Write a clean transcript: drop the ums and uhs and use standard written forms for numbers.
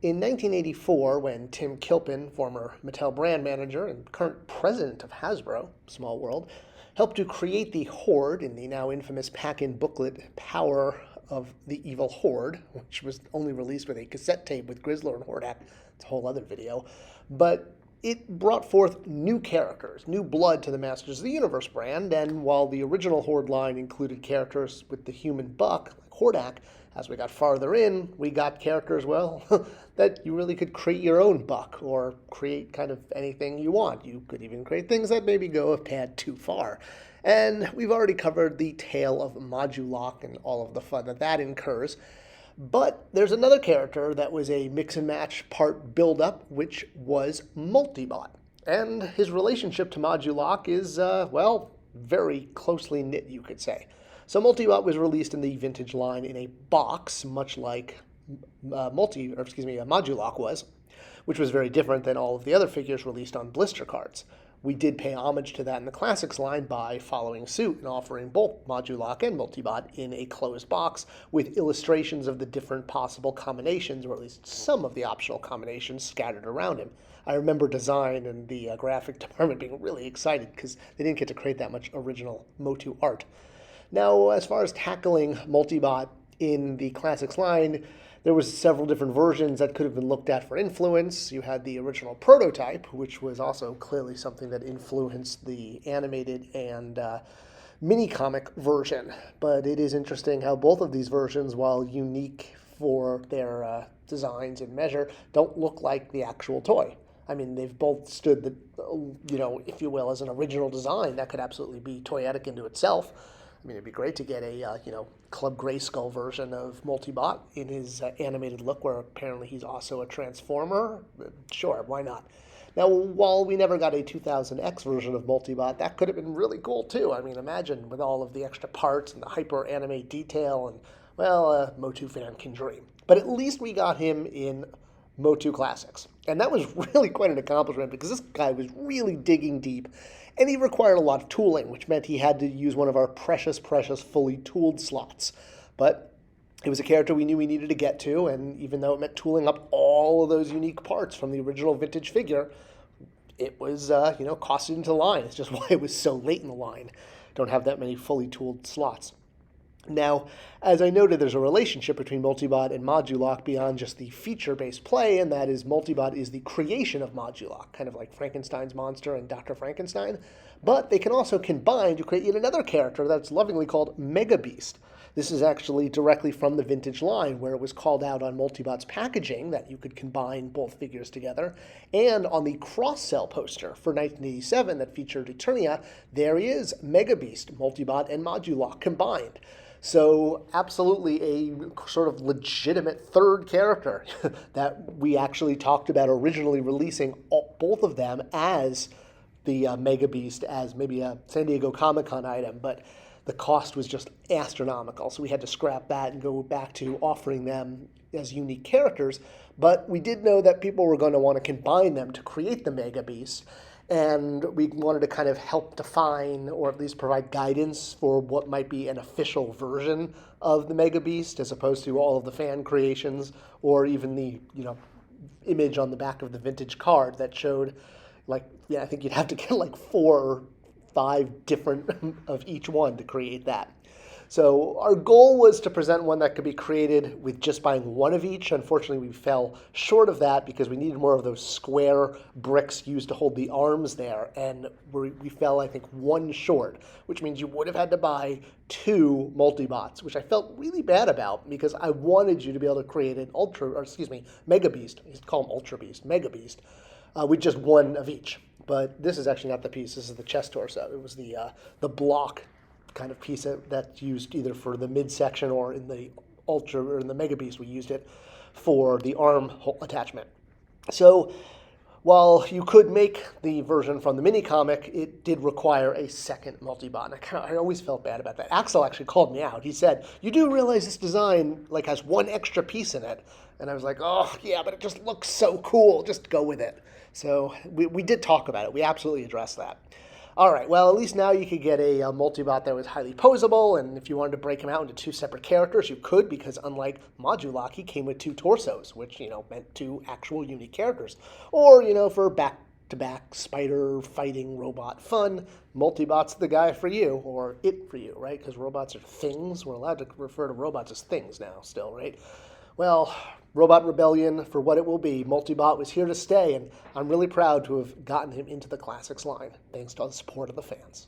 In 1984, when Tim Kilpin, former Mattel brand manager and current president of Hasbro, small world, helped to create the Horde in the now infamous pack-in booklet Power of the Evil Horde, which was only released with a cassette tape with Grizzler and Hordak. It's a whole other video. But it brought forth new characters, new blood to the Masters of the Universe brand, and while the original Horde line included characters with the human buck, like Hordak, as we got farther in, we got characters, well, that you really could create your own buck or create kind of anything you want. You could even create things that maybe go a tad too far. And we've already covered the tale of Modulok and all of the fun that that incurs. But there's another character that was a mix and match part build-up, which was Multibot. And his relationship to Modulok is, well, very closely knit, you could say. So Multibot was released in the vintage line in a box, much like Modulok was, which was very different than all of the other figures released on blister cards. We did pay homage to that in the Classics line by following suit and offering both Modulok and Multibot in a closed box with illustrations of the different possible combinations, or at least some of the optional combinations scattered around him. I remember design and the graphic department being really excited because they didn't get to create that much original Motu art. Now, as far as tackling Multibot in the Classics line, there was several different versions that could have been looked at for influence. You had the original prototype, which was also clearly something that influenced the animated and mini-comic version. But it is interesting how both of these versions, while unique for their designs and measure, don't look like the actual toy. I mean, they've both stood the, if you will, as an original design that could absolutely be toyetic into itself. I mean, it'd be great to get a, Club Grayskull version of Multibot in his animated look, where apparently he's also a Transformer. Sure, why not? Now, while we never got a 2000X version of Multibot, that could have been really cool, too. I mean, imagine with all of the extra parts and the hyper-anime detail, and, well, a Motu fan can dream. But at least we got him in Motu Classics. And that was really quite an accomplishment because this guy was really digging deep, and he required a lot of tooling, which meant he had to use one of our precious fully tooled slots. But it was a character we knew we needed to get to, and even though it meant tooling up all of those unique parts from the original vintage figure, it was, costed into the line. It's just why it was so late in the line. Don't have that many fully tooled slots. Now, as I noted, there's a relationship between Multibot and Modulok beyond just the feature-based play, and that is Multibot is the creation of Modulok, kind of like Frankenstein's monster and Dr. Frankenstein. But they can also combine to create yet another character that's lovingly called Mega Beast. This is actually directly from the vintage line, where it was called out on Multibot's packaging that you could combine both figures together, and on the cross-sell poster for 1987 that featured Eternia, there he is, Mega Beast, Multibot, and Modulok combined. So absolutely a sort of legitimate third character that we actually talked about originally releasing both of them as the Mega Beast, as maybe a San Diego Comic-Con item, but the cost was just astronomical. So we had to scrap that and go back to offering them as unique characters. But we did know that people were going to want to combine them to create the Mega Beast. And we wanted to kind of help define or at least provide guidance for what might be an official version of the Mega Beast as opposed to all of the fan creations or even the, image on the back of the vintage card that showed I think you'd have to get like 4 or 5 different of each one to create that. So our goal was to present one that could be created with just buying one of each. Unfortunately, we fell short of that because we needed more of those square bricks used to hold the arms there. And we fell, I think, one short, which means you would have had to buy 2 Multibots, which I felt really bad about because I wanted you to be able to create an Mega Beast. I used to call him Ultra Beast, Mega Beast, with just one of each. But this is actually not the piece. This is the chest torso. It was the block kind of piece that's used either for the midsection or in the Ultra or in the Mega Beast. We used it for the arm attachment. So while you could make the version from the mini comic, it did require a second Multibot. And I always felt bad about that. Axel actually called me out. He said, "You do realize this design has one extra piece in it?" And I was like, "Oh yeah, but it just looks so cool. Just go with it." So we did talk about it. We absolutely addressed that. All right, well, at least now you could get a Multibot that was highly posable, and if you wanted to break him out into two separate characters, you could, because unlike Modulok, he came with two torsos, which, meant two actual unique characters. Or, for back-to-back spider fighting robot fun, Multibot's the guy for you, or it for you, right? Because robots are things. We're allowed to refer to robots as things now still, right? Well, Robot Rebellion, for what it will be, Multibot was here to stay, and I'm really proud to have gotten him into the Classics line, thanks to the support of the fans.